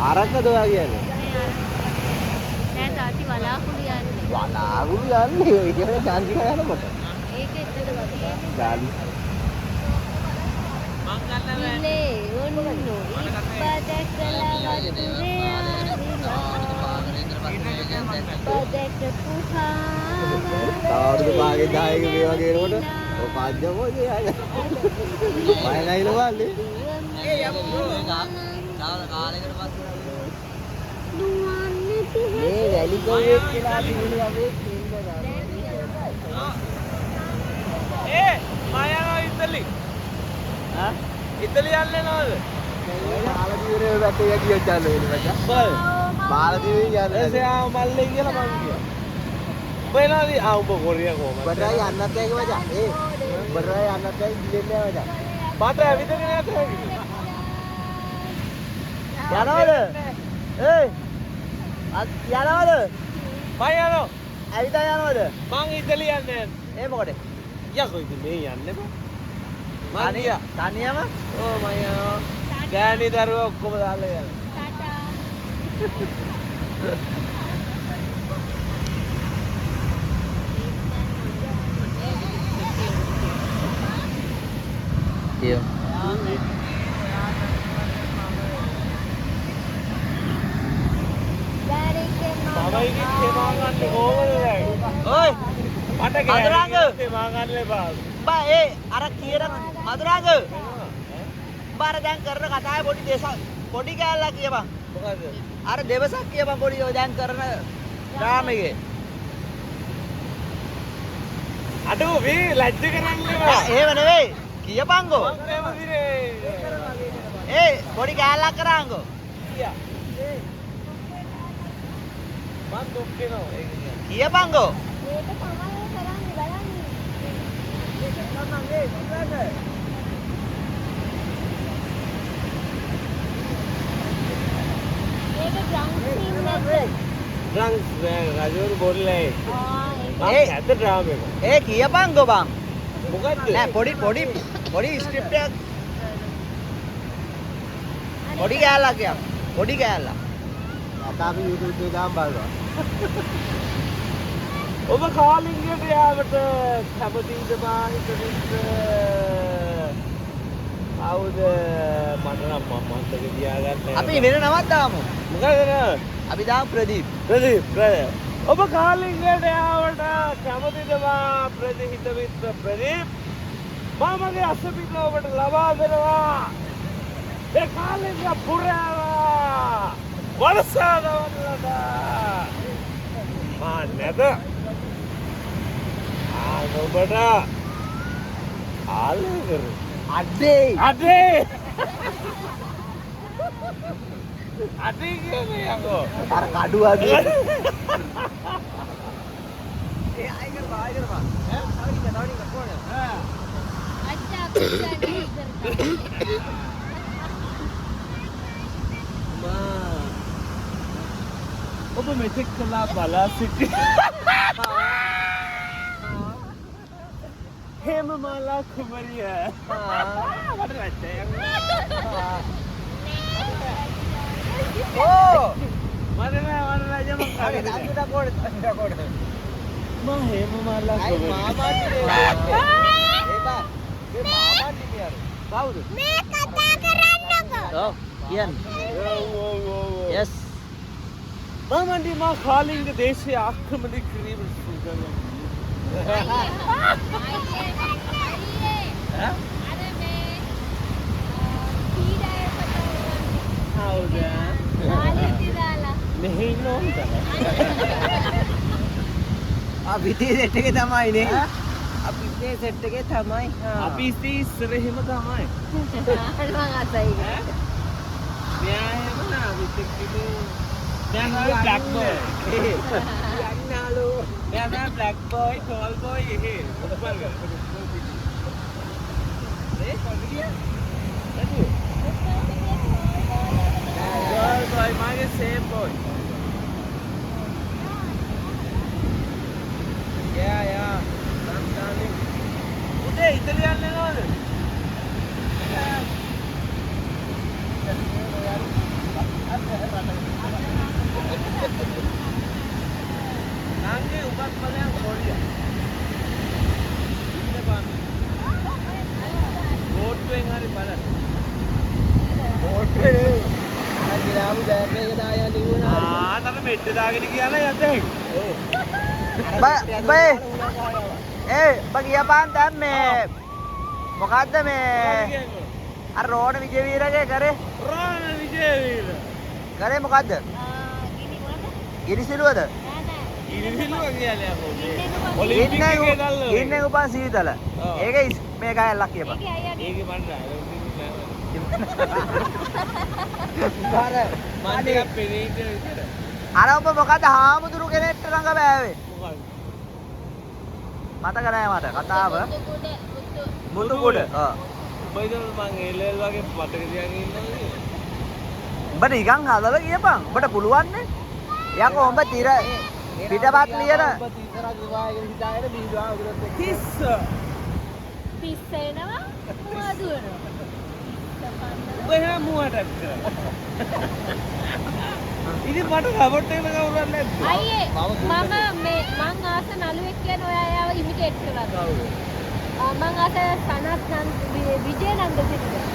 අරක්කද ඔයා කියන්නේ? නෑ තාත්ති වලාකුළු යන්නේ. වලාකුළු යන්නේ ඔය කියන චාන්සික යනකොට. ඒක එතන වගේ. ගාලි. ඉන්නේ ඔන්නෝ ඉපදකලා වතුරේ අවුරුදු පාගේ 10ක මේ වගේ එනකොට ඔය පද්‍යමෝ කියන්නේ. මම නැහිල වල්ලේ. ඒ යමු කාලයකට පස්සේ මේ වැලි ගොවියෙක් කියලා තිබුණේ අපේ ඒ මායනවා ඉතලි. හා ඉතලි යන්නේ නෝද? මාලදීවේ වැටේ ගියොත් යන්න වෙන්නේ මචං. බල. මාලදීවේ යන්න. එසේ ආ මල්ලේ කියලා මං කියා. බේනාදී ආ උඹ කොරියා කොහමද? බඩයි යන්නත් ඇයි මචං. බඩයි යන්නත් ඇයි දිලෙන්නේ මචං. මට ඇවිදගෙන යන්න හැකියි. යනවද? ඒ යනවද? මං යනවා. ඇවිදා යනවද? මං ඉතලි යන්නේ. ඒ මොකද? යකෝ ඉතින් මේ යන්නේ බං. මං ගියා. තනියම? ඕ මං යනවා. ගෑණි දරුවෝ ඔක්කොම දාලා යනවා. ටාටා. Iya. තමයි තේමා ගන්න කොහොමද දැන්? Oi, මට මధుරංග. තේමා ගන්න එපා. Mbak අර කියන මధుරංග. බාර දැන් කරන කතාවේ පොඩි කෑල්ලක් කියපන්. මොකද? අර දෙවසක් කියපන් පොඩි ඔය දැන් කරන ඩ්‍රාම එකේ. අඩෝ මේ ලැජ්ජ කරන්නේ බා. එහෙම නෙවෙයි. කියපන්කෝ. මං කැමතිනේ. පොඩි කෑල්ලක් කරාංකෝ. කියා. මං දුක් වෙනවා ඒක කියන්නේ. කියපන්කෝ. මේක තමයි කරන්නේ බලන්න. මේක ග්‍රවුන්ඩ් සීන් නැද්ද? ඩ්‍රංක්ස් රජවරු බොල්ලේ. ආ ඒ ඇත්ත ඩ්‍රාම එක. කියපන්කෝ බං. මොකද්ද? නෑ පොඩි ස්ක්‍රිප්ට් එකක් පොඩි කෑල්ලක් කියපන්. පොඩි කෑල්ලක්. අපි YouTube එකේ දාන්න බලනවා. ඔබ කාලින්ගට යාවට කැමතිද බා හිතවිද? ආවුද මට නම් මන්තක තියාගන්න. අපි වෙන නමක් දාමු. මොකද අපි දාමු ප්‍රදීප්. ප්‍රදීප් ඔබ කාලින්ගට යාවට කැමතිද බා ප්‍රදීප මිත්‍ර ප්‍රදීප? මමගේ අසපිට ඔබට ලබා දෙනවා. ඒ කාලින්ග පුරාවා වර්ෂාදවලට මා නැද ඔබට ආලේ කරු අඩේ කියන්නේ යකෝ අර කඩු අඩේ. අච්චා පිටන්නේ ඉස්සර. ඔබ මෙතෙක් කළා බලා සිටි හේමමාලා කුමරිය මට වැටේ ඕ මට නෑ යම අර අන්තිමට කොහෙද මා හේමමාලා අයි කුමරිය මාමාගේ ඒ මාමාගේ කියන්නේ කවුද මේ කතා කරන්නකෝ. ඔව් කියන්නේ yes මමන්ඩි මා කාලිංග දේශය ආක්‍රමණය කිරීමට සූදානම්. හවුද? මෙහෙ ඉන්න ඕනද? අපිටේ සෙට් එකේ තමයිනේ. අපිටේ සෙට් එකේ තමයි. අපි ඉස්සරෙහිම තමයි. මං අසයි. මෙයා එහෙම නා විතක්කේ දැන් ඔය බ්ලැක් බෝයි. යන්නාලෝ. මෙයා බ්ලැක් බෝයි, ටෝල් බෝයි එහෙ. මොකද ඒ කොල්ලිය? නේද? ටෝල් බෝයි මාගේ සේම් බෝයි. යා. සම්දානේ. උදේ ඉතලියන් නේද? තර මෙට්ට දාගෙන කියලා යතේ. කියපාන් දැන් මේ මොකද්ද මේ අර රෝණ විජේවීරගේ කරේ රෝණ විජේවීර. කරේ මොකද්ද? ගිනිසිලුවද? ඉරිසිලුව කියන්නේ අපෝ. ඔලිම්පික් එකේ දැල්ල. ඉන්නේ උපන් සීතල. ඒක මේ ගායල්ලක් කියපන්. ඒකේ මන් නෑ. අර ඔබ මොකද හාමුදුරු කෙනෙක්ට ළඟ බෑවේ මතක නෑ මට කතාව මුතු කුඩ උඹද මං එල්එල් වගේ මතක තියන් ඉන්නවා උඹ නිකන් හදලා කියපන් උඹට පුළුවන් නේ යකෝ උඹ තිර පිටපත් ලියන කිස්ස පිස්සෙනවා මුවදුවනවා ඔයා මුවටක් කරා ඉතින් මට රබට් එක කවුරුත් නැද්ද අයියේ මං ආස නළුවෙක් කියන ඔයා යාව ඉමිටේට් කරලා මං ආස Sanath විජේනන්ද Silva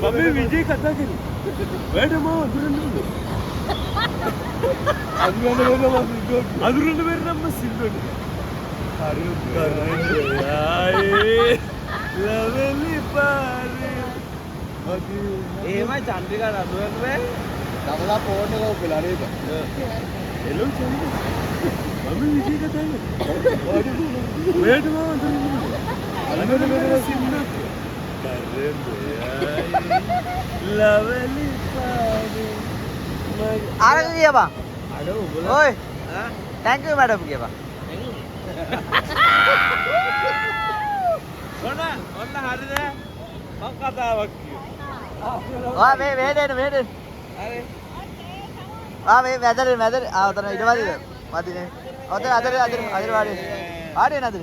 Babe Vijay kata kiri. Wait ma adurundu. Adurundu ver namma sillu. Hari karai. Lovely pare. Adi. Ehma Chandrika adurundu ver. Namala phone එක ඔපලා නේද? Hello Chandrika. Babe Vijay kata kiri. Wait ma adurundu. Adurundu ver sillu. Lovely party. ආරක කියපන් අඩෝ උඹලා ඔය thank you madam කියපන් ඔන්න හරිද මං කතාවක් කිව්වා ඔයා මේ දෙන්න හරි මේ මැදට උතන ඊට වදිද වදිනේ ඔතන අතර වාඩි නේද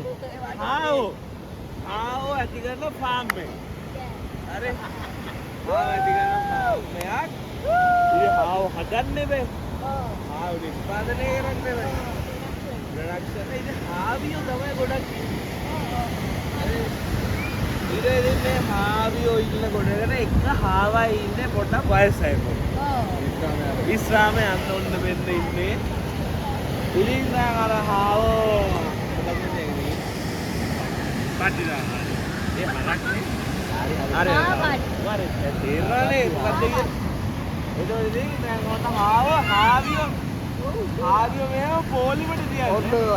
ආවෝ ඇති කරන ෆාම් එක හරි ඇති කරන ෆාම් එකක් ඉතින් ආව හදන්නේ බෑ ආව නිෂ්පාදනය කරන්නේ බෑ ප්‍රොඩක්ෂන් ඉතින් ආවියෝ තමයි ගොඩක් ඉතින් මේ ආවියෝ ඉන්න ගොඩකට එක හාවයි ඉන්නේ පොඩ්ඩක් වයසයි ඉස්රාමේ යන්න ඕන මෙන්න ඉන්නේ ඉතින් දැන් අර හාවෝ පටිලා ඒ හරක්නේ හරි තේරෙන්නේ මොකක්ද කියන්නේ එතකොට ඉතින් දැන් මොකද හාවියෝ මේව පොලිමට තියන්නේ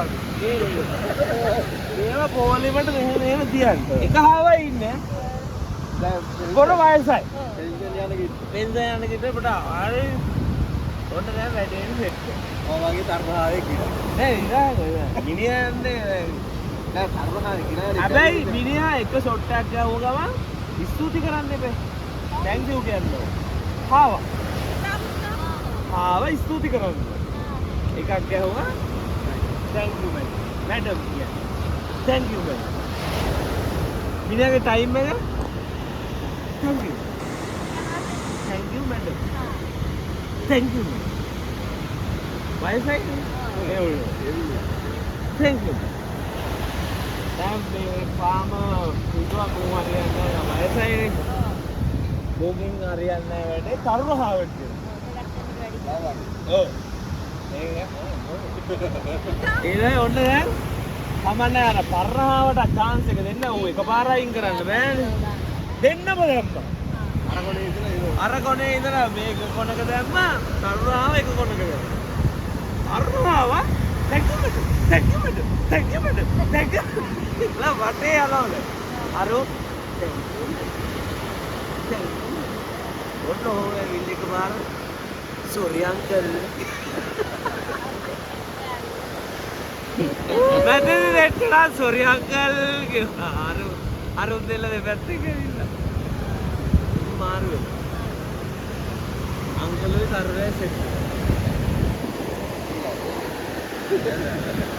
මේව පොලිමට මෙහෙම තියන්නේ එක හාවයි ඉන්නේ දැන් කොර වයසයි පෙන්ෂන් යන කිට පොඩ හරි ඔන්න දැන් වැඩේනේ සෙට් ඔය වගේ තරහාවේ කිව්වා නෑ ඉතින් ගිනියන්නේ හැබැයි මිනිහා එක ෂොට් එකක් ගාව ගමන් ස්තුති කරන්න එපේ. thank you කියන්න. ආව ස්තුති කරන්න. එකක් ගහුවා thank you madam කියන්න. thank you madam. මිනිහාගේ ටයිම් එක thank you. thank you madam. thank you. වයසයි thank you. දැන් මේ ෆාම හිතුවා මූ හරියන්නේ නැහැ වයසයි බෝගින් හරියන්නේ නැහැ වැඩේ තරුණ හාවට කියලා. ඔව්. ඒක ඔන්න දැන් තමන්නේ අර පරණාවට chance එක දෙන්න ඌ එකපාරයි අයින් කරන්න බෑනේ. දෙන්නම දැම්මා. අර කොනේ ඉඳලා මේක කොනක දැම්මා තරුණාව එක කොනක දැම්මා. තරුණාව thank you madam. Thank you madam. ලා වටේ යනවල අර ඔන්න ඕනේ විල්ලික මාර sorry uncle මැදදී දෙට්ටලා සොරි අංකල් කිව්වා. අරුන් දෙල්ල දෙපැත්තේ ගිහිල්ලා. මාරු වෙනවා. අංකල්ගේ සර්වර් සෙට්.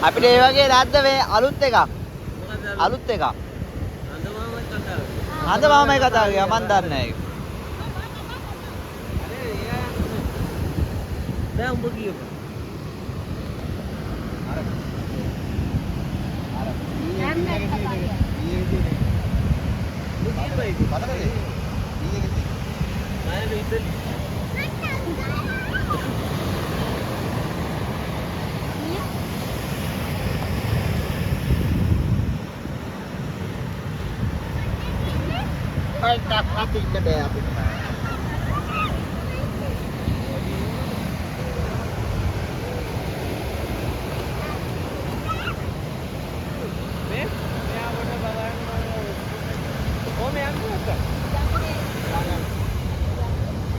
අපිට ඒ වගේ නැද්ද මේ අලුත් එකක්? මොකද අලුත් එකක්. අඳමාමයි කතාව. අද මාමයි කතා කරා මන් දන්නේ නැහැ ඒක. අනේ එයා දැන් උඹ කියපන්. අයි තාප්පත් ඉන්න බෑ අපිට.